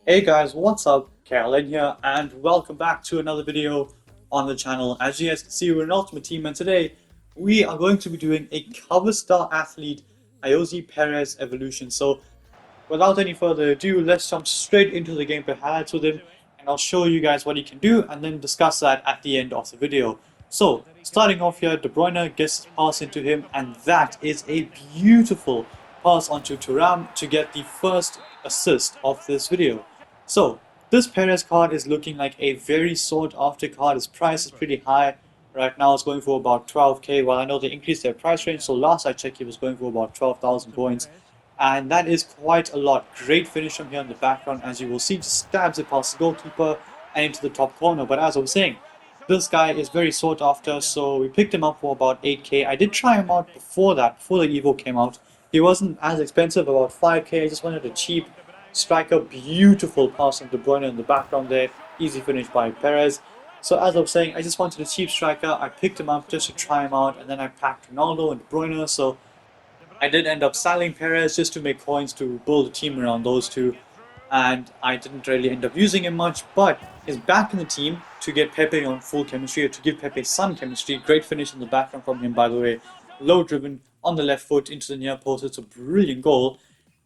Hey guys, what's up? Caroline here, and welcome back to another video on the channel. As you guys can see, we're an Ultimate Team, and today we are going to be doing a cover star athlete Ayoze Perez evolution. So, without any further ado, let's jump straight into the gameplay highlights with him, and I'll show you guys what he can do, and then discuss that at the end of the video. So, starting off here, De Bruyne gets his pass into him, and that is a beautiful pass onto Thuram to get the first assist of this video. So, this Perez card is looking like a very sought after card. His price is pretty high. Right now it's going for about 12k. Well, I know they increased their price range, so last I checked he was going for about 12,000 points. And that is quite a lot. Great finish from here in the background, as you will see, just stabs it past the goalkeeper and into the top corner. But as I was saying, this guy is very sought after, so we picked him up for about 8k. I did try him out before that, before the Evo came out. He wasn't as expensive, about 5k. I just wanted a cheap striker. Beautiful pass from De Bruyne in the background there. Easy finish by Perez. So as I was saying, I just wanted a cheap striker. I picked him up just to try him out, and then I packed Ronaldo and De Bruyne. So I did end up selling Perez just to make coins to build a team around those two, and I didn't really end up using him much, but he's back in the team to get Pepe on full chemistry, or to give Pepe some chemistry. Great finish in the background from him, by the way. Low driven on the left foot into the near post. It's a brilliant goal,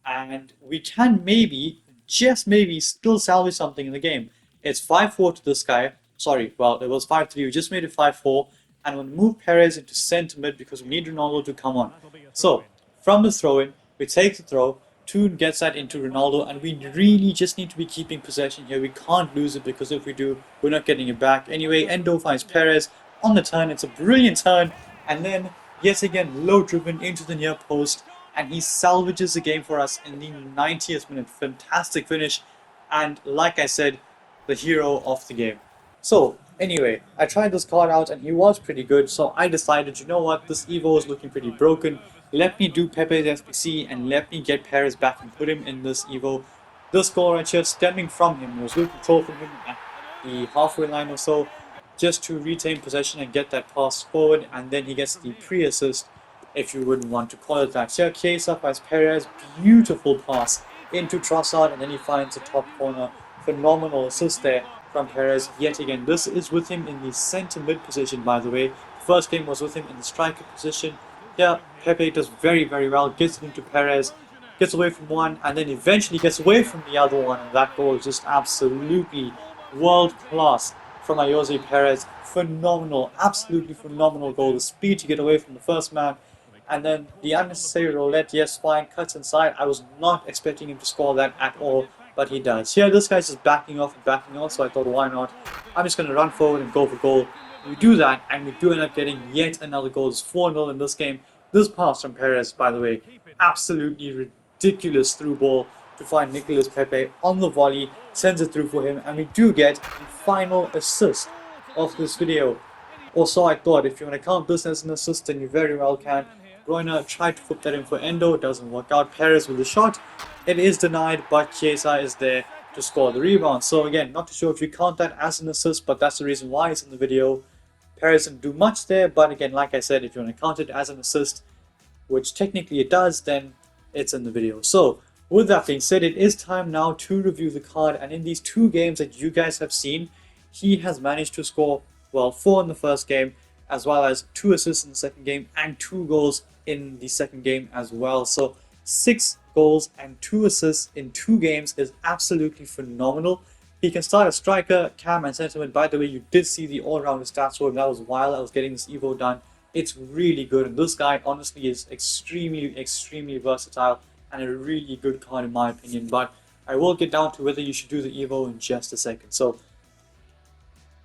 and we can maybe, just maybe, still salvage something in the game. It's 5-4 to this guy. Sorry, well, it was 5-3. We just made it 5-4, and we'll move Perez into centre mid because we need Ronaldo to come on. So, from the throw-in, we take the throw, Toon gets that into Ronaldo, and we really just need to be keeping possession here. We can't lose it, because if we do, we're not getting it back. Anyway, Endo finds Perez on the turn. It's a brilliant turn, and then, yet again, low-driven into the near post, and he salvages the game for us in the 90th minute. Fantastic finish, and like I said, the hero of the game. So, anyway, I tried this card out, and he was pretty good, so I decided, you know what, this Evo is looking pretty broken. Let me do Pepe's SBC and let me get Perez back and put him in this Evo. This goal right here, stemming from him, was good control from him at the halfway line or so, just to retain possession and get that pass forward, and then he gets the pre-assist, if you wouldn't want to call it that. Here, Chiesa finds Perez, beautiful pass into Trossard, and then he finds the top corner. Phenomenal assist there from Perez. Yet again, this is with him in the centre mid position, by the way. The first game was with him in the striker position. Yeah, Pepe does very, very well, gets it into Perez, gets away from one, and then eventually gets away from the other one, and that goal is just absolutely world class from Ayoze Perez. Phenomenal, absolutely phenomenal goal. The speed to get away from the first man, and then the unnecessary roulette, yes, fine, cuts inside. I was not expecting him to score that at all, but he does. Here, this guy's just backing off, so I thought, why not? I'm just going to run forward and go for goal. We do that, and we do end up getting yet another goal. It's 4-0 in this game. This pass from Perez, by the way, absolutely ridiculous through ball to find Nicolas Pepe on the volley, sends it through for him, and we do get the final assist of this video. Or so I thought. If you want to count this as an assist, then you very well can. Bruyne tried to put that in for Endo, doesn't work out. Perez with the shot, it is denied, but Chiesa is there to score the rebound. So again, not too sure if you count that as an assist, but that's the reason why it's in the video. Perez didn't do much there, but again, like I said, if you want to count it as an assist, which technically it does, then it's in the video. So, with that being said, it is time now to review the card, and in these two games that you guys have seen, he has managed to score, well, 4 in the first game, as well as 2 assists in the second game, and 2 goals in the second game as well. So, 6 goals and 2 assists in 2 games is absolutely phenomenal. He can start as striker, cam, and centre mid. By the way, you did see the all-rounder stats for him. That was while I was getting this Evo done. It's really good, and this guy honestly is extremely, extremely versatile and a really good card in my opinion. But I will get down to whether you should do the Evo in just a second. So,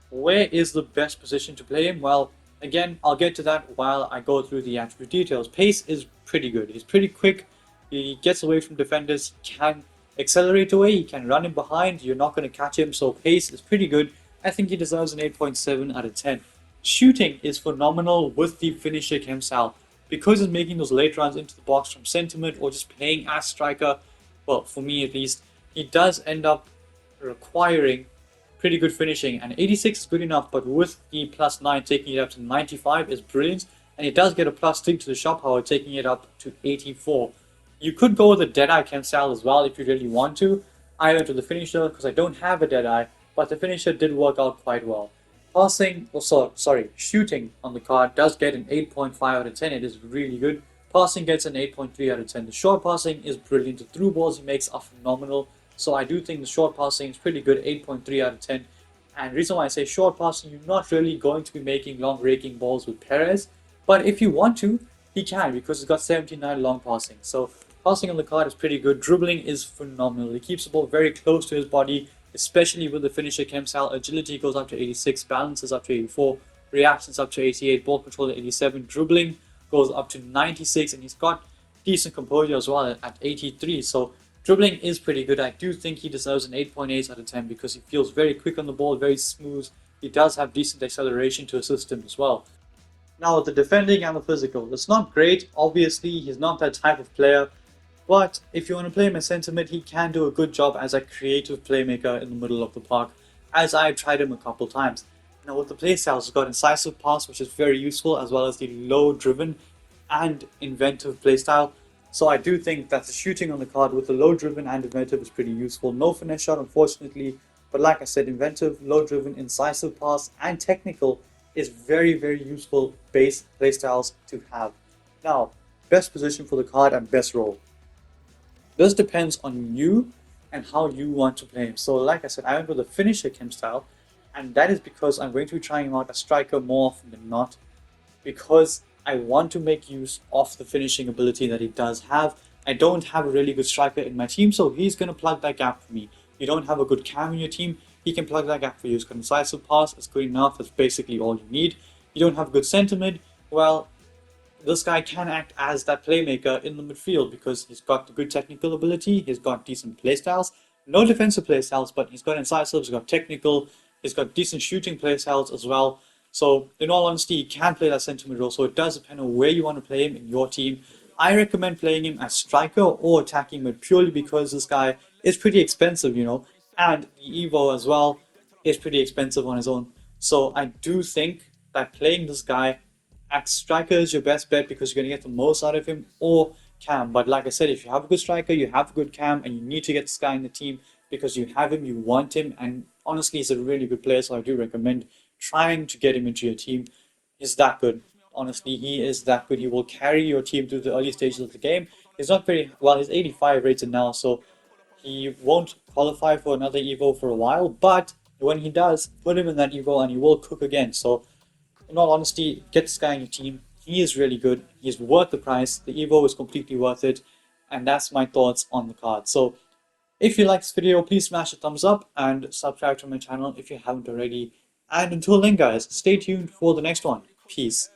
where is the best position to play him? Well, again, I'll get to that while I go through the attribute details. Pace is pretty good. He's pretty quick. He gets away from defenders. He can accelerate away, he can run in behind, you're not going to catch him, so pace is pretty good. I think he deserves an 8.7 out of 10. Shooting is phenomenal with the finisher himself. Because he's making those late runs into the box from centre mid or just playing as striker, well, for me at least, he does end up requiring pretty good finishing, and 86 is good enough, but with the +9 taking it up to 95 is brilliant, and it does get a +3 to the shot power, taking it up to 84. You could go with a Deadeye chem style as well if you really want to. I went with the finisher because I don't have a Deadeye, but the finisher did work out quite well. Passing, sorry, shooting on the card does get an 8.5 out of 10. It is really good. Passing gets an 8.3 out of 10. The short passing is brilliant. The through balls he makes are phenomenal. So I do think the short passing is pretty good, 8.3 out of 10. And the reason why I say short passing, you're not really going to be making long raking balls with Perez. But if you want to, he can because he's got 79 long passing. So passing on the card is pretty good. Dribbling is phenomenal. He keeps the ball very close to his body, especially with the finisher chem style. Agility goes up to 86, balance is up to 84, reactions up to 88, ball control at 87, dribbling goes up to 96, and he's got decent composure as well at 83. So dribbling is pretty good. I do think he deserves an 8.8 out of 10 because he feels very quick on the ball, very smooth. He does have decent acceleration to assist him as well. Now, the defending and the physical, it's not great. Obviously, he's not that type of player. But if you want to play him as centre mid, he can do a good job as a creative playmaker in the middle of the park, as I've tried him a couple times. Now, with the playstyles, he's got incisive pass, which is very useful, as well as the low-driven and inventive playstyle. So I do think that the shooting on the card with the low-driven and inventive is pretty useful. No finesse shot, unfortunately, but like I said, inventive, low-driven, incisive pass, and technical is very, very useful base playstyles to have. Now, best position for the card and best role. This depends on you and how you want to play him. So like I said, I went with the finisher chem style, and that is because I'm going to be trying him out as striker more often than not, because I want to make use of the finishing ability that he does have. I don't have a really good striker in my team, so he's going to plug that gap for me. You don't have a good cam in your team, he can plug that gap for you. He's got incisive pass, it's good enough, that's basically all you need. You don't have a good centre mid, well, this guy can act as that playmaker in the midfield because he's got the good technical ability, he's got decent playstyles, no defensive playstyles, but he's got incisive, he's got technical, he's got decent shooting playstyles as well. So in all honesty, he can play that centre mid role, so it does depend on where you want to play him in your team. I recommend playing him as striker or attacking mid purely because this guy is pretty expensive, you know, and the Evo as well is pretty expensive on his own. So I do think that playing this guy at striker is your best bet because you're going to get the most out of him, or cam. But like I said, if you have a good striker, you have a good cam, and you need to get this guy in the team because you have him, you want him, and honestly, he's a really good player, so I do recommend trying to get him into your team. He's that good. Honestly, he is that good. He will carry your team through the early stages of the game. He's not very well, he's 85 rated now, so he won't qualify for another Evo for a while, but when he does, put him in that Evo and he will cook again. So in all honesty, get this guy in your team. He is really good. He's worth the price. The Evo is completely worth it. And that's my thoughts on the card. So if you like this video, please smash a thumbs up and subscribe to my channel if you haven't already. And until then, guys, stay tuned for the next one. Peace.